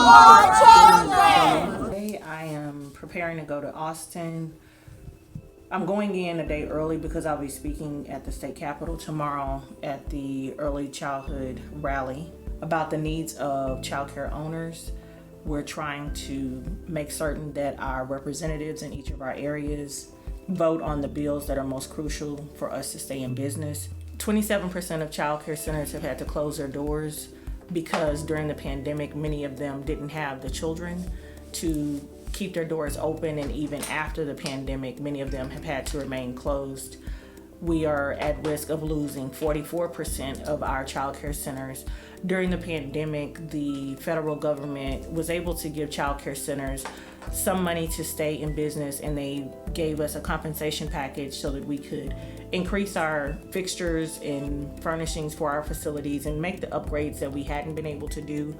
children. Today I am preparing to go to Austin. I'm going in a day early because I'll be speaking at the state capitol tomorrow at the early childhood rally about the needs of childcare owners. We're trying to make certain that our representatives in each of our areas vote on the bills that are most crucial for us to stay in business. 27% of childcare centers have had to close their doors because during the pandemic, many of them didn't have the children to keep their doors open, and even after the pandemic, many of them have had to remain closed. We are at risk of losing 44% of our childcare centers. During the pandemic, the federal government was able to give childcare centers some money to stay in business, and they gave us a compensation package so that we could increase our fixtures and furnishings for our facilities and make the upgrades that we hadn't been able to do.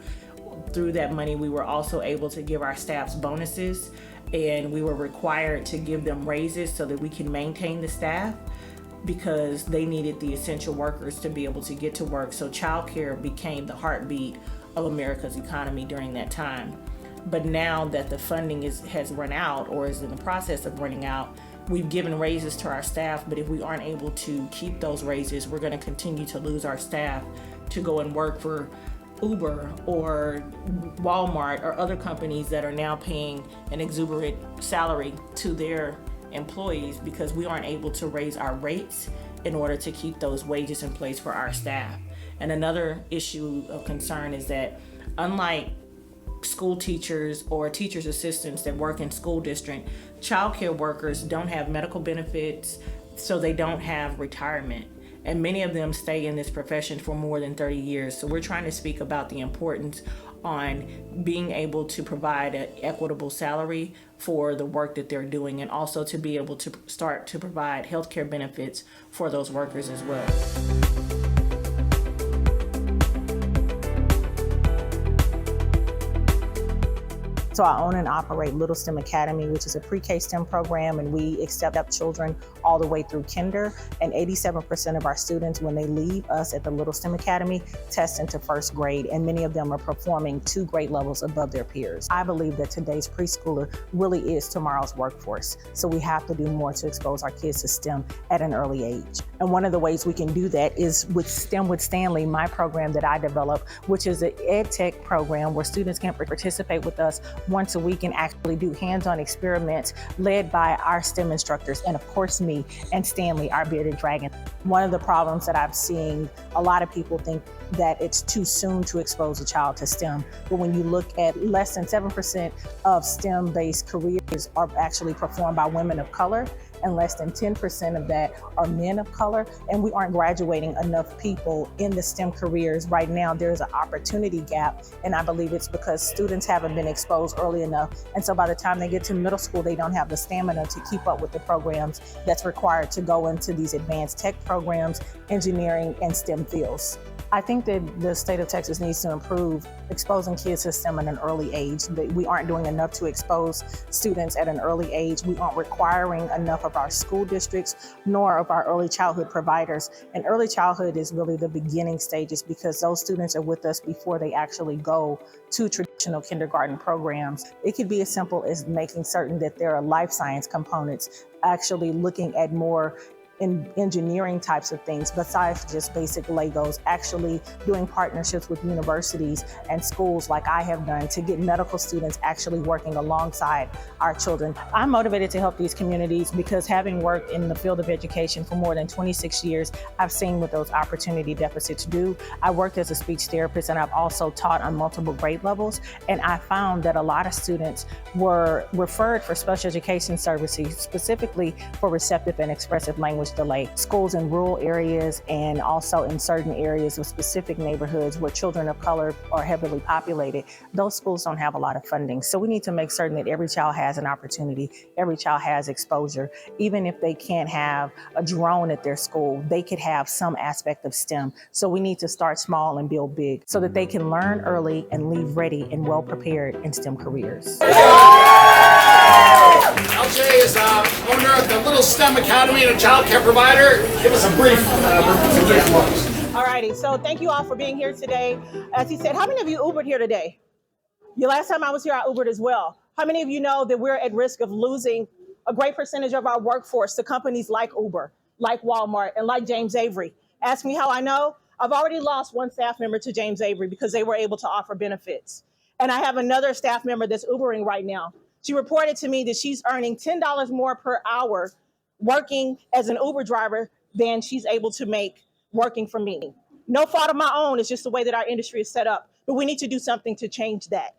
Through that money, we were also able to give our staffs bonuses, and we were required to give them raises so that we can maintain the staff because they needed the essential workers to be able to get to work. So childcare became the heartbeat of America's economy during that time. But now that the funding has run out or is in the process of running out, we've given raises to our staff, but if we aren't able to keep those raises, we're going to continue to lose our staff to go and work for Uber or Walmart or other companies that are now paying an exuberant salary to their employees because we aren't able to raise our rates in order to keep those wages in place for our staff. And another issue of concern is that unlike school teachers or teachers' assistants that work in school district, childcare workers don't have medical benefits, so they don't have retirement. And many of them stay in this profession for more than 30 years. So we're trying to speak about the importance on being able to provide an equitable salary for the work that they're doing, and also to be able to start to provide healthcare benefits for those workers as well. So I own and operate Little STEM Academy, which is a pre-K STEM program, and we accept up children all the way through kinder. And 87% of our students, when they leave us at the Little STEM Academy, test into first grade, and many of them are performing 2 grade levels above their peers. I believe that today's preschooler really is tomorrow's workforce. So we have to do more to expose our kids to STEM at an early age. And one of the ways we can do that is with STEM with Stanley, my program that I developed, which is an ed tech program where students can participate with us once a week and actually do hands-on experiments led by our STEM instructors, and of course me and Stanley, our bearded dragon. One of the problems that I've seen, a lot of people think that it's too soon to expose a child to STEM, but when you look at less than 7% of STEM-based careers are actually performed by women of color, and less than 10% of that are men of color, and we aren't graduating enough people in the STEM careers. Right now, there's an opportunity gap, and I believe it's because students haven't been exposed early enough, and so by the time they get to middle school, they don't have the stamina to keep up with the programs that's required to go into these advanced tech programs, engineering, and STEM fields. I think that the state of Texas needs to improve exposing kids to STEM at an early age. We aren't doing enough to expose students at an early age. We aren't requiring enough of our school districts, nor of our early childhood providers. And early childhood is really the beginning stages because those students are with us before they actually go to traditional kindergarten programs. It could be as simple as making certain that there are life science components, actually looking at more in engineering types of things besides just basic Legos, actually doing partnerships with universities and schools like I have done to get medical students actually working alongside our children. I'm motivated to help these communities because having worked in the field of education for more than 26 years, I've seen what those opportunity deficits do. I worked as a speech therapist and I've also taught on multiple grade levels, and I found that a lot of students were referred for special education services, specifically for receptive and expressive language delay. Schools in rural areas and also in certain areas of specific neighborhoods where children of color are heavily populated, those schools don't have a lot of funding. So we need to make certain that every child has an opportunity, every child has exposure. Even if they can't have a drone at their school, they could have some aspect of STEM. So we need to start small and build big so that they can learn early and leave ready and well prepared in STEM careers. LJ is owner of the Little STEM Academy and a child care provider. Give us a brief All righty, so thank you all for being here today. As he said, how many of you Ubered here today? Last time I was here, I Ubered as well. How many of you know that we're at risk of losing a great percentage of our workforce to companies like Uber, like Walmart, and like James Avery? Ask me how I know. I've already lost one staff member to James Avery because they were able to offer benefits. And I have another staff member that's Ubering right now. She reported to me that she's earning $10 more per hour working as an Uber driver than she's able to make working for me. No fault of my own, it's just the way that our industry is set up. But we need to do something to change that.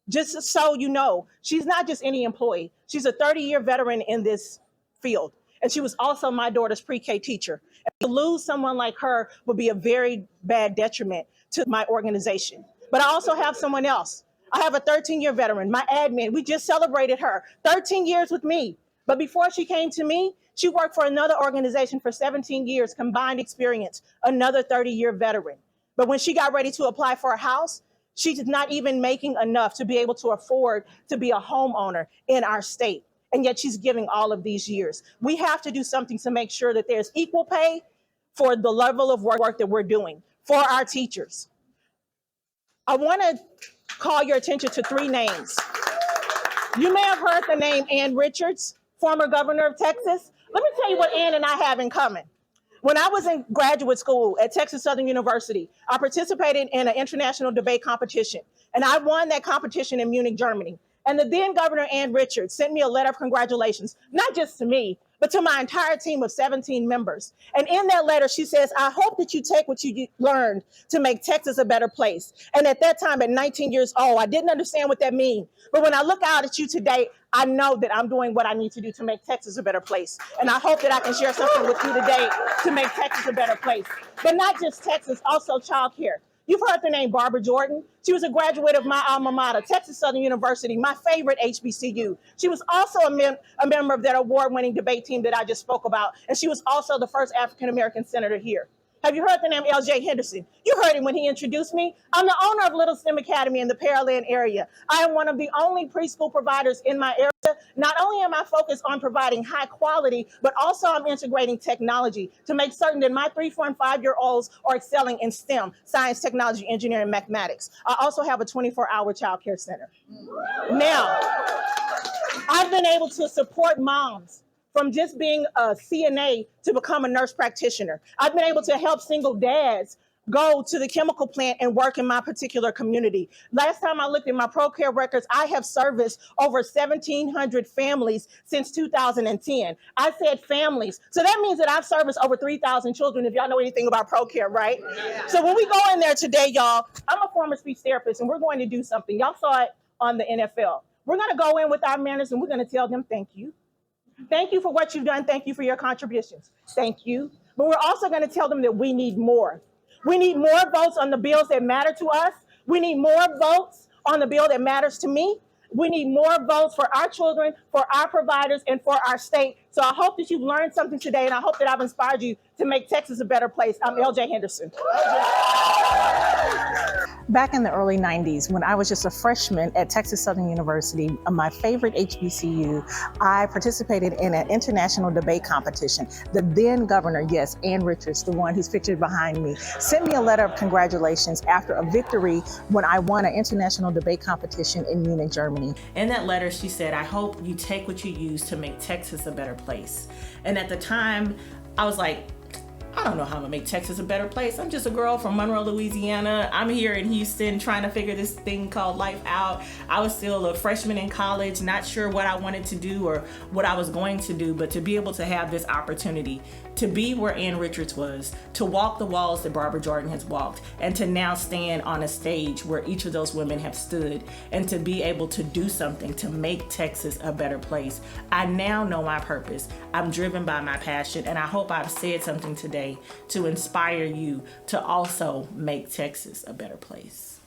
Just so you know, she's not just any employee. She's a 30-year veteran in this field. And she was also my daughter's pre-K teacher. And to lose someone like her would be a very bad detriment to my organization. But I also have someone else. I have a 13-year veteran, my admin. We just celebrated her, 13 years with me. But before she came to me, she worked for another organization for 17 years, combined experience, another 30-year veteran. But when she got ready to apply for a house, she's not even making enough to be able to afford to be a homeowner in our state. And yet she's giving all of these years. We have to do something to make sure that there's equal pay for the level of work that we're doing for our teachers. I want to call your attention to 3 names. You may have heard the name Ann Richards, former governor of Texas. Let me tell you what Ann and I have in common. When I was in graduate school at Texas Southern University, I participated in an international debate competition, and I won that competition in Munich, Germany. And the then Governor Ann Richards sent me a letter of congratulations, not just to me, but to my entire team of 17 members. And in that letter, she says, I hope that you take what you learned to make Texas a better place. And at that time, at 19 years old, I didn't understand what that means. But when I look out at you today, I know that I'm doing what I need to do to make Texas a better place. And I hope that I can share something with you today to make Texas a better place. But not just Texas, also childcare. You've heard the name Barbara Jordan. She was a graduate of my alma mater, Texas Southern University, my favorite HBCU. She was also a member of that award-winning debate team that I just spoke about, and she was also the first African-American senator here. Have you heard the name L.J. Henderson? You heard him when he introduced me. I'm the owner of Little STEM Academy in the Pearland area. I am one of the only preschool providers in my area. Not only am I focused on providing high quality, but also I'm integrating technology to make certain that my 3, 4, and 5-year-olds are excelling in STEM, science, technology, engineering, mathematics. I also have a 24-hour child care center. Now, I've been able to support moms from just being a CNA to become a nurse practitioner. I've been able to help single dads go to the chemical plant and work in my particular community. Last time I looked at my ProCare records, I have serviced over 1,700 families since 2010. I said families. So that means that I've serviced over 3,000 children, if y'all know anything about ProCare, right? Yeah. So when we go in there today, y'all, I'm a former speech therapist, and we're going to do something. Y'all saw it on the NFL. We're going to go in with our manners, and we're going to tell them thank you. Thank you for what you've done. Thank you for your contributions. Thank you. But we're also going to tell them that we need more. We need more votes on the bills that matter to us. We need more votes on the bill that matters to me. We need more votes for our children, for our providers, and for our state. So I hope that you've learned something today, and I hope that I've inspired you to make Texas a better place. I'm L.J. Henderson. Back in the early 90s, when I was just a freshman at Texas Southern University, my favorite HBCU, I participated in an international debate competition. The then governor, yes, Ann Richards, the one who's pictured behind me, sent me a letter of congratulations after a victory when I won an international debate competition in Munich, Germany. In that letter, she said, I hope you take what you use to make Texas a better place. And at the time, I was like, I don't know how I'm gonna make Texas a better place. I'm just a girl from Monroe, Louisiana. I'm here in Houston trying to figure this thing called life out. I was still a freshman in college, not sure what I wanted to do or what I was going to do, but to be able to have this opportunity to be where Ann Richards was, to walk the walls that Barbara Jordan has walked, and to now stand on a stage where each of those women have stood, and to be able to do something to make Texas a better place. I now know my purpose. I'm driven by my passion, and I hope I've said something today to inspire you to also make Texas a better place.